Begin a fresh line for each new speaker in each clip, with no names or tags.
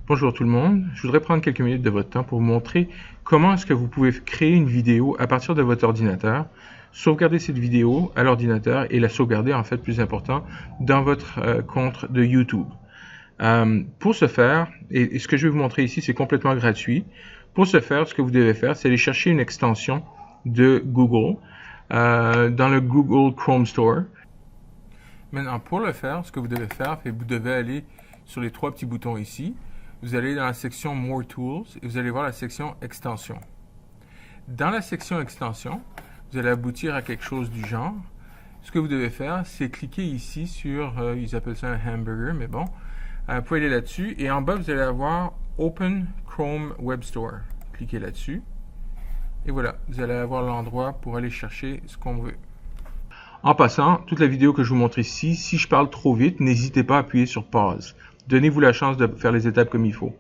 Bonjour tout le monde, je voudrais prendre quelques minutes de votre temps pour vous montrer comment est-ce que vous pouvez créer une vidéo à partir de votre ordinateur, sauvegarder cette vidéo à l'ordinateur et la sauvegarder en fait plus important dans votre compte de YouTube. Pour ce faire, et ce que je vais vous montrer ici c'est complètement gratuit, pour ce faire ce que vous devez faire c'est aller chercher une extension de Google dans le Google Chrome Store. Maintenant pour le faire, ce que vous devez faire, c'est que vous devez aller sur les trois petits boutons ici. Vous allez dans la section More Tools et vous allez voir la section Extensions. Dans la section Extensions, vous allez aboutir à quelque chose du genre. Ce que vous devez faire, c'est cliquer ici sur, ils appellent ça un hamburger, mais bon. Vous pouvez aller là-dessus et en bas, vous allez avoir Open Chrome Web Store. Cliquez là-dessus. Et voilà, vous allez avoir l'endroit pour aller chercher ce qu'on veut. En passant, toute la vidéo que je vous montre ici, si je parle trop vite, n'hésitez pas à appuyer sur pause. Donnez-vous la chance de faire les étapes comme il faut.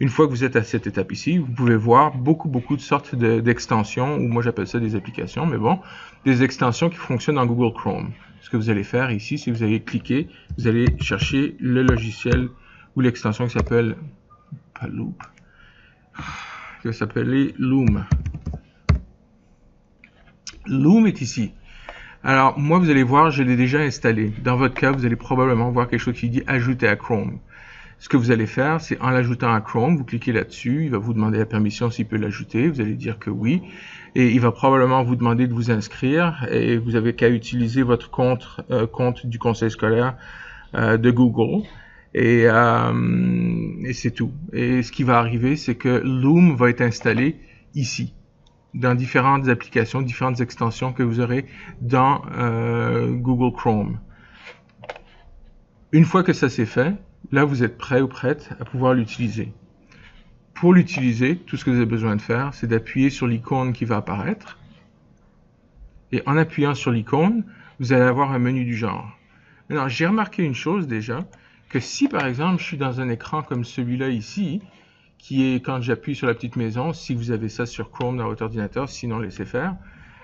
Une fois que vous êtes à cette étape ici, vous pouvez voir beaucoup de sortes d'extensions, ou moi j'appelle ça des applications, mais bon, des extensions qui fonctionnent dans Google Chrome. Ce que vous allez faire ici, c'est que vous allez cliquer, vous allez chercher le logiciel ou l'extension qui s'appelle, pas Loop, qui va s'appeler Loom. Loom est ici. Alors, moi, vous allez voir, je l'ai déjà installé. Dans votre cas, vous allez probablement voir quelque chose qui dit « Ajouter à Chrome ». Ce que vous allez faire, c'est en l'ajoutant à Chrome, vous cliquez là-dessus, il va vous demander la permission s'il peut l'ajouter, vous allez dire que oui, et il va probablement vous demander de vous inscrire, et vous avez qu'à utiliser votre compte du conseil scolaire de Google, et c'est tout. Et ce qui va arriver, c'est que Loom va être installé ici, dans différentes applications, différentes extensions que vous aurez dans Google Chrome. Une fois que ça c'est fait, là vous êtes prêt ou prête à pouvoir l'utiliser. Pour l'utiliser, tout ce que vous avez besoin de faire, c'est d'appuyer sur l'icône qui va apparaître. Et en appuyant sur l'icône, vous allez avoir un menu du genre. Maintenant, j'ai remarqué une chose déjà, que si par exemple je suis dans un écran comme celui-là ici, qui est quand j'appuie sur la petite maison, si vous avez ça sur Chrome dans votre ordinateur, sinon laissez faire.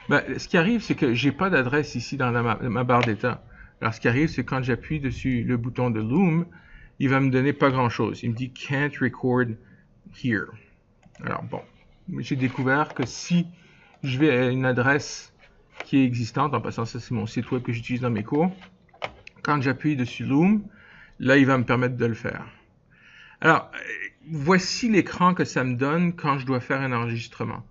Ben, ce qui arrive, c'est que j'ai pas d'adresse ici dans ma barre d'état. Alors ce qui arrive, c'est quand j'appuie dessus le bouton de Loom, il va me donner pas grand-chose. Il me dit Can't record here. Alors bon, j'ai découvert que si je vais à une adresse qui est existante, en passant ça c'est mon site web que j'utilise dans mes cours, quand j'appuie dessus Loom, là il va me permettre de le faire. Alors, voici l'écran que ça me donne quand je dois faire un enregistrement.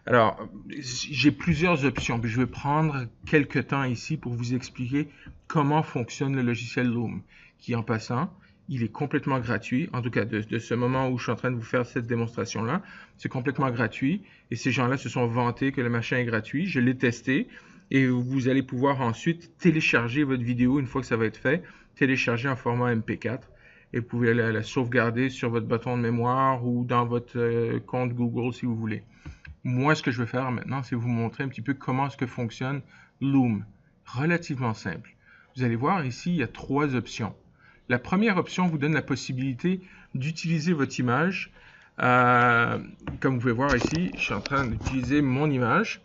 Alors, j'ai plusieurs options, puis je vais prendre quelques temps ici pour vous expliquer comment fonctionne le logiciel Loom, qui en passant, il est complètement gratuit, en tout cas de ce moment où je suis en train de vous faire cette démonstration-là, c'est complètement gratuit, et ces gens-là se sont vantés que le machin est gratuit, je l'ai testé, et vous allez pouvoir ensuite télécharger votre vidéo une fois que ça va être fait, télécharger en format MP4, et vous pouvez la sauvegarder sur votre bâton de mémoire ou dans votre compte Google si vous voulez. Moi, ce que je vais faire maintenant, c'est vous montrer un petit peu comment est-ce que fonctionne Loom. Relativement simple. Vous allez voir ici, il y a trois options. La première option vous donne la possibilité d'utiliser votre image. Comme vous pouvez voir ici, je suis en train d'utiliser mon image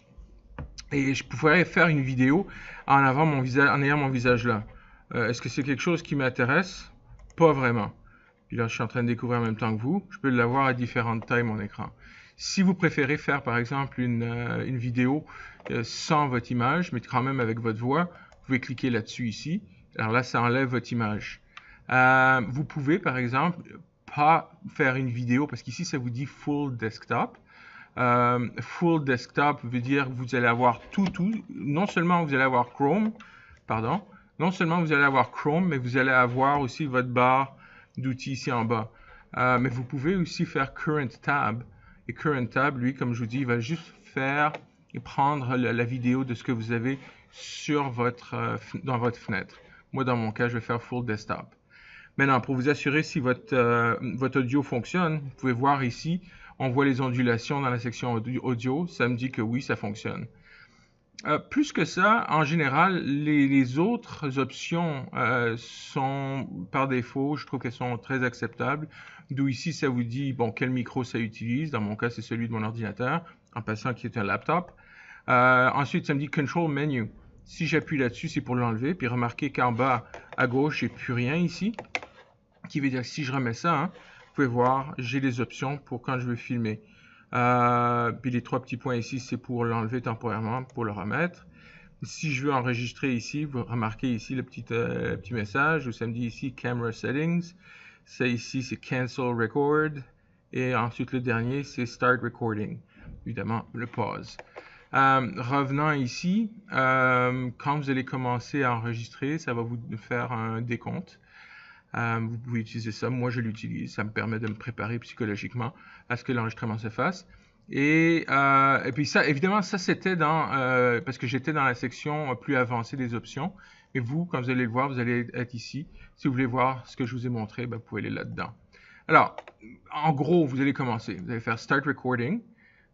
et je pourrais faire une vidéo en ayant mon visage là. Est-ce que c'est quelque chose qui m'intéresse? Pas vraiment. Puis là, je suis en train de découvrir en même temps que vous. Je peux l'avoir à différentes tailles, mon écran. Si vous préférez faire, par exemple, une vidéo sans votre image, mais quand même avec votre voix, vous pouvez cliquer là-dessus ici. Alors là, ça enlève votre image. Vous pouvez, par exemple, pas faire une vidéo, parce qu'ici, ça vous dit Full Desktop. Full Desktop veut dire que vous allez avoir tout. Non seulement vous allez avoir Chrome, non seulement vous allez avoir Chrome, mais vous allez avoir aussi votre barre d'outils ici en bas. Mais vous pouvez aussi faire Current Tab. Et Current Tab, lui, comme je vous dis, il va juste faire et prendre la vidéo de ce que vous avez sur dans votre fenêtre. Moi, dans mon cas, je vais faire Full Desktop. Maintenant, pour vous assurer si votre audio fonctionne, vous pouvez voir ici, on voit les ondulations dans la section audio. Ça me dit que oui, ça fonctionne. Plus que ça, en général, les autres options sont par défaut, je trouve qu'elles sont très acceptables. D'où ici, ça vous dit bon quel micro ça utilise. Dans mon cas, c'est celui de mon ordinateur, en passant qui est un laptop. Ensuite, ça me dit Control Menu. Si j'appuie là-dessus, c'est pour l'enlever. Puis remarquez qu'en bas à gauche, j'ai plus rien ici. qui veut dire que si je remets ça, hein, vous pouvez voir, j'ai les options pour quand je veux filmer. Puis les 3 petits points ici, c'est pour l'enlever temporairement, pour le remettre. Si je veux enregistrer ici, vous remarquez ici le petit message où ça me dit ici Camera Settings. Ça ici, c'est Cancel Record. Et ensuite, le dernier, c'est Start Recording. Évidemment, le pause. Revenant ici, quand vous allez commencer à enregistrer, ça va vous faire un décompte. Vous pouvez utiliser ça. Moi, je l'utilise. Ça me permet de me préparer psychologiquement à ce que l'enregistrement se fasse. Et puis ça, évidemment, ça c'était parce que j'étais dans la section plus avancée des options. Et vous, quand vous allez le voir, vous allez être ici. Si vous voulez voir ce que je vous ai montré, vous pouvez aller là-dedans. Alors, en gros, vous allez commencer. Vous allez faire Start Recording.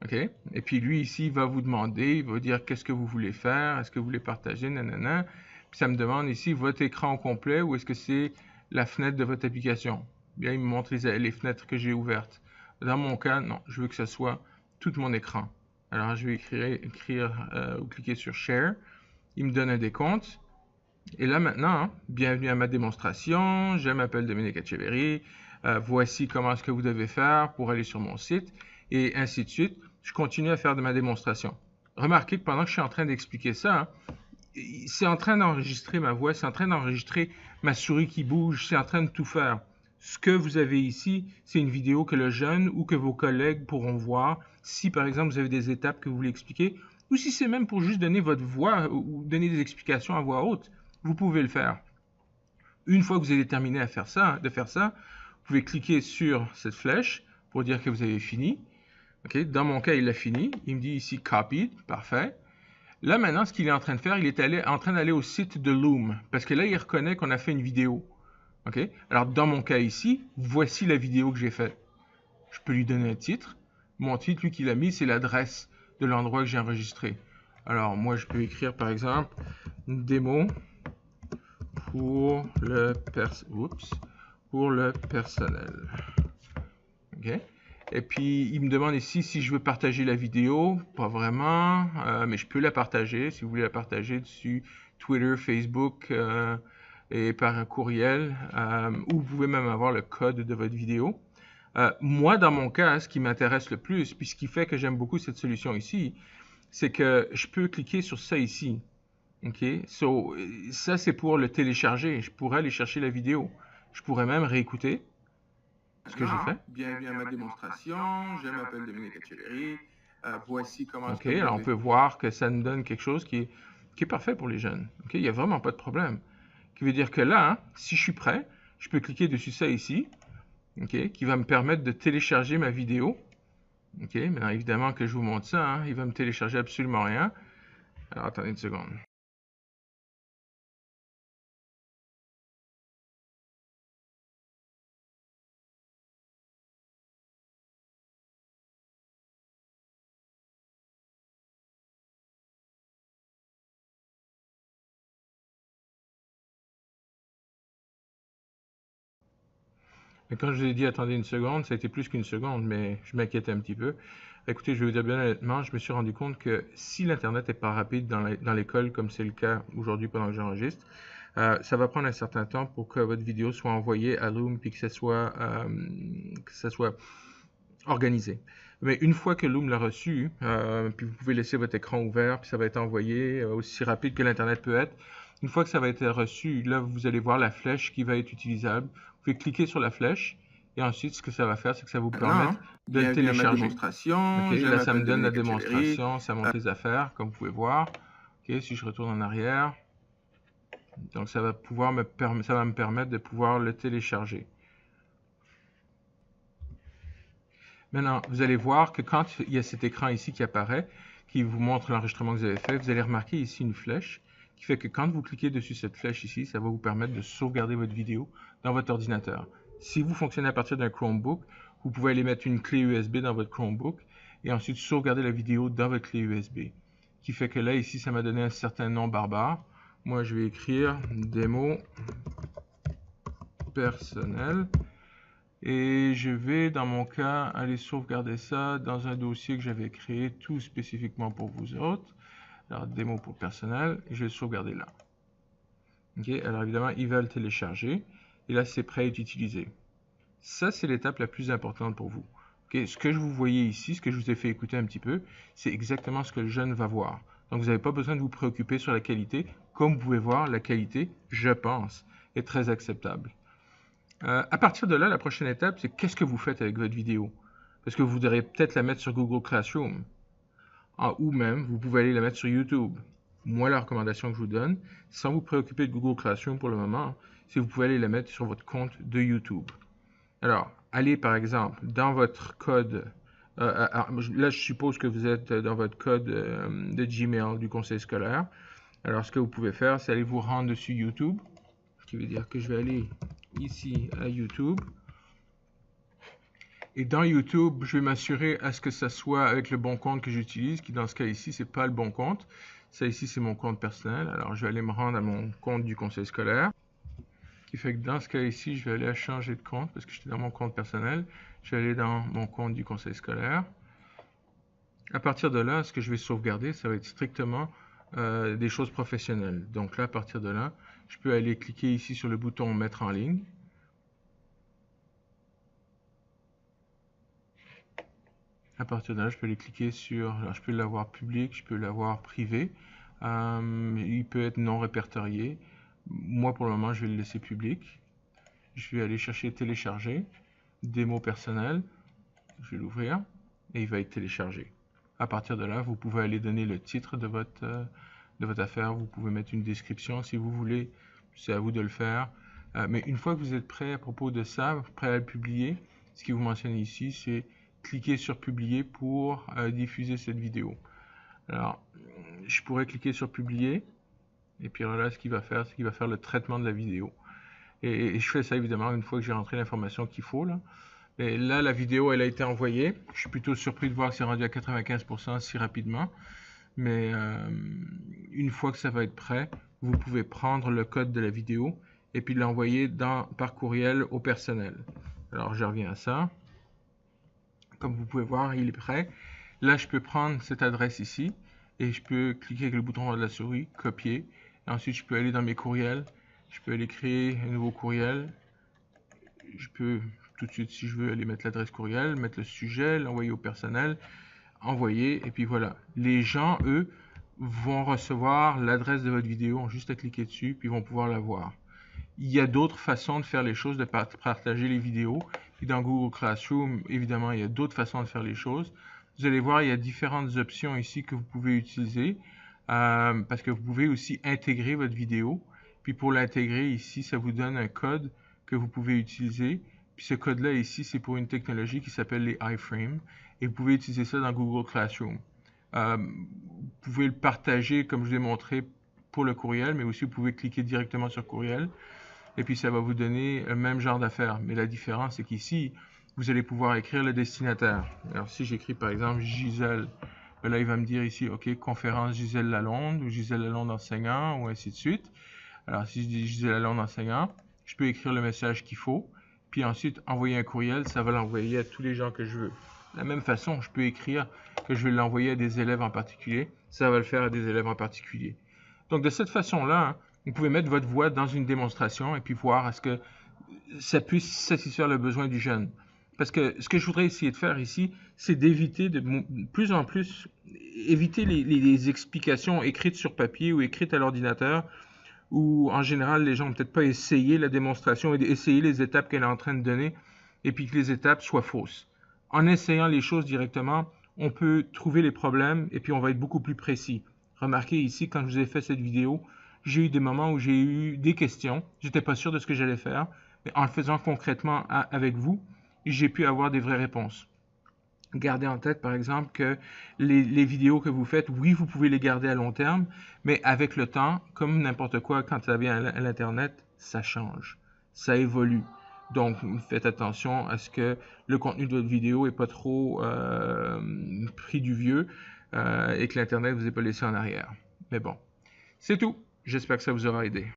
OK? Et puis lui, ici, il va vous demander, il va vous dire qu'est-ce que vous voulez faire, est-ce que vous voulez partager, nanana. Puis ça me demande ici votre écran au complet ou est-ce que c'est la fenêtre de votre application. Bien, il me montre les fenêtres que j'ai ouvertes. Dans mon cas, non, je veux que ce soit tout mon écran. Alors, je vais écrire ou cliquer sur Share. Il me donne un décompte. Et là, maintenant, bienvenue à ma démonstration. Je m'appelle Dominique Etcheverry. Voici comment est-ce que vous devez faire pour aller sur mon site. Et ainsi de suite. Je continue à faire de ma démonstration. Remarquez que pendant que je suis en train d'expliquer ça, c'est en train d'enregistrer ma voix, c'est en train d'enregistrer ma souris qui bouge, c'est en train de tout faire. Ce que vous avez ici, c'est une vidéo que le jeune ou que vos collègues pourront voir si, par exemple, vous avez des étapes que vous voulez expliquer ou si c'est même pour juste donner votre voix ou donner des explications à voix haute. Vous pouvez le faire. Une fois que vous avez terminé de faire ça, vous pouvez cliquer sur cette flèche pour dire que vous avez fini. Okay? Dans mon cas, il a fini. Il me dit ici « Copied ». Parfait. Là, maintenant, ce qu'il est en train de faire, il est en train d'aller au site de Loom. Parce que là, il reconnaît qu'on a fait une vidéo. OK? Alors, dans mon cas ici, voici la vidéo que j'ai faite. Je peux lui donner un titre. Mon titre, lui, qu'il a mis, c'est l'adresse de l'endroit que j'ai enregistré. Alors, moi, je peux écrire, par exemple, une démo pour le personnel. OK? Et puis, il me demande ici si je veux partager la vidéo. Pas vraiment, mais je peux la partager. Si vous voulez la partager dessus Twitter, Facebook et par un courriel. Ou vous pouvez même avoir le code de votre vidéo. Moi, dans mon cas, ce qui m'intéresse le plus, puis ce qui fait que j'aime beaucoup cette solution ici, c'est que je peux cliquer sur ça ici. OK? So, ça, c'est pour le télécharger. Je pourrais aller chercher la vidéo. Je pourrais même réécouter ce que j'ai fait.
Bienvenue à ma démonstration. Je m'appelle Dominique Etcheverry. Voici comment...
OK, alors on peut voir que ça nous donne quelque chose qui est parfait pour les jeunes. OK, il n'y a vraiment pas de problème. Ce qui veut dire que là, hein, si je suis prêt, je peux cliquer dessus ça ici, OK, qui va me permettre de télécharger ma vidéo. OK, maintenant évidemment que je vous montre ça, hein, il va me télécharger absolument rien. Alors attendez une seconde. Mais quand je vous ai dit attendez une seconde, ça a été plus qu'une seconde, mais je m'inquiétais un petit peu. Écoutez, je vais vous dire bien honnêtement, je me suis rendu compte que si l'Internet n'est pas rapide dans l'école, comme c'est le cas aujourd'hui pendant que j'enregistre, ça va prendre un certain temps pour que votre vidéo soit envoyée à Loom puis que ça soit organisé. Mais une fois que Loom l'a reçu, puis vous pouvez laisser votre écran ouvert, puis ça va être envoyé aussi rapide que l'Internet peut être. Une fois que ça va être reçu, là, vous allez voir la flèche qui va être utilisable. Vous pouvez cliquer sur la flèche. Et ensuite, ce que ça va faire, c'est que ça va vous permettre de le télécharger. Okay, là, ça me donne la démonstration, ça monte les affaires, comme vous pouvez voir. Okay, si je retourne en arrière, donc ça va me permettre de pouvoir le télécharger. Maintenant, vous allez voir que quand il y a cet écran ici qui apparaît, qui vous montre l'enregistrement que vous avez fait, vous allez remarquer ici une flèche qui fait que quand vous cliquez dessus cette flèche ici, ça va vous permettre de sauvegarder votre vidéo dans votre ordinateur. Si vous fonctionnez à partir d'un Chromebook, vous pouvez aller mettre une clé USB dans votre Chromebook et ensuite sauvegarder la vidéo dans votre clé USB. Qui fait que là, ici, ça m'a donné un certain nom barbare. Moi, je vais écrire démo personnel. Et je vais, dans mon cas, aller sauvegarder ça dans un dossier que j'avais créé tout spécifiquement pour vous autres. Alors, démo pour personnel, et je vais le sauvegarder là. OK, alors évidemment, il va le télécharger. Et là, c'est prêt à être utilisé. Ça, c'est l'étape la plus importante pour vous. Okay? Ce que vous voyez ici, ce que je vous ai fait écouter un petit peu, c'est exactement ce que le jeune va voir. Donc, vous n'avez pas besoin de vous préoccuper sur la qualité. Comme vous pouvez voir, la qualité, je pense, est très acceptable. À partir de là, la prochaine étape, c'est qu'est-ce que vous faites avec votre vidéo? Parce que vous voudrez peut-être la mettre sur Google Classroom. Ou même, vous pouvez aller la mettre sur YouTube. Moi, la recommandation que je vous donne, sans vous préoccuper de Google Classroom pour le moment, c'est que vous pouvez aller la mettre sur votre compte de YouTube. Alors, allez par exemple dans votre code, là je suppose que vous êtes dans votre code de Gmail du conseil scolaire. Alors, ce que vous pouvez faire, c'est aller vous rendre dessus YouTube, ce qui veut dire que je vais aller ici à YouTube. Et dans YouTube, je vais m'assurer à ce que ça soit avec le bon compte que j'utilise, qui dans ce cas ici, c'est pas le bon compte. Ça ici, c'est mon compte personnel. Alors, je vais aller me rendre à mon compte du conseil scolaire. Qui fait que dans ce cas ici, je vais aller à changer de compte parce que j'étais dans mon compte personnel. Je vais aller dans mon compte du conseil scolaire. À partir de là, ce que je vais sauvegarder, ça va être strictement des choses professionnelles. Donc là, à partir de là, je peux aller cliquer ici sur le bouton « Mettre en ligne ». À partir de là, je peux aller cliquer sur, alors je peux l'avoir public, je peux l'avoir privé. Il peut être non répertorié. Moi, pour le moment, je vais le laisser public. Je vais aller chercher télécharger, démo personnel. Je vais l'ouvrir et il va être téléchargé. À partir de là, vous pouvez aller donner le titre de votre affaire. Vous pouvez mettre une description si vous voulez. C'est à vous de le faire. Mais une fois que vous êtes prêt à propos de ça, prêt à le publier, ce qui vous mentionne ici, c'est cliquer sur publier pour diffuser cette vidéo. Alors, je pourrais cliquer sur publier. Et puis là, ce qu'il va faire, c'est qu'il va faire le traitement de la vidéo. Et je fais ça évidemment une fois que j'ai rentré l'information qu'il faut. Là. Et là, la vidéo, elle a été envoyée. Je suis plutôt surpris de voir que c'est rendu à 95% si rapidement. Mais une fois que ça va être prêt, vous pouvez prendre le code de la vidéo et puis l'envoyer par courriel au personnel. Alors, je reviens à ça. Comme vous pouvez voir, il est prêt. Là, je peux prendre cette adresse ici et je peux cliquer avec le bouton droit de la souris, copier. Et ensuite, je peux aller dans mes courriels. Je peux aller créer un nouveau courriel. Je peux tout de suite, si je veux, aller mettre l'adresse courriel, mettre le sujet, l'envoyer au personnel, envoyer, et puis voilà. Les gens, eux, vont recevoir l'adresse de votre vidéo, ont juste à cliquer dessus, puis vont pouvoir la voir. Il y a d'autres façons de faire les choses, de partager les vidéos. Puis dans Google Classroom, évidemment, il y a d'autres façons de faire les choses. Vous allez voir, il y a différentes options ici que vous pouvez utiliser, parce que vous pouvez aussi intégrer votre vidéo. Puis pour l'intégrer ici, ça vous donne un code que vous pouvez utiliser. Puis ce code-là ici, c'est pour une technologie qui s'appelle les iframes. Et vous pouvez utiliser ça dans Google Classroom. Vous pouvez le partager, comme je vous ai montré, pour le courriel, mais aussi vous pouvez cliquer directement sur courriel. Et puis ça va vous donner le même genre d'affaires. Mais la différence, c'est qu'ici, vous allez pouvoir écrire le destinataire. Alors si j'écris par exemple Gisèle, là il va me dire ici, ok, conférence Gisèle Lalonde, ou Gisèle Lalonde enseignant, ou ainsi de suite. Alors, si je dis Gisèle Lalonde enseignant, je peux écrire le message qu'il faut, puis ensuite envoyer un courriel, ça va l'envoyer à tous les gens que je veux. De la même façon, je peux écrire que je vais l'envoyer à des élèves en particulier, ça va le faire à des élèves en particulier. Donc, de cette façon-là, hein, vous pouvez mettre votre voix dans une démonstration et puis voir à ce que ça puisse satisfaire le besoin du jeune. Parce que ce que je voudrais essayer de faire ici, c'est d'éviter de plus en plus, éviter les explications écrites sur papier ou écrites à l'ordinateur, où en général les gens n'ont peut-être pas essayé la démonstration et essayé les étapes qu'elle est en train de donner, et puis que les étapes soient fausses. En essayant les choses directement, on peut trouver les problèmes et puis on va être beaucoup plus précis. Remarquez ici, quand je vous ai fait cette vidéo, j'ai eu des moments où j'ai eu des questions, j'étais pas sûr de ce que j'allais faire, mais en le faisant concrètement avec vous, j'ai pu avoir des vraies réponses. Gardez en tête, par exemple, que les vidéos que vous faites, oui, vous pouvez les garder à long terme, mais avec le temps, comme n'importe quoi, quand ça vient à l'Internet, ça change, ça évolue. Donc, faites attention à ce que le contenu de votre vidéo n'est pas trop pris du vieux et que l'Internet ne vous ait pas laissé en arrière. Mais bon, c'est tout. J'espère que ça vous aura aidé.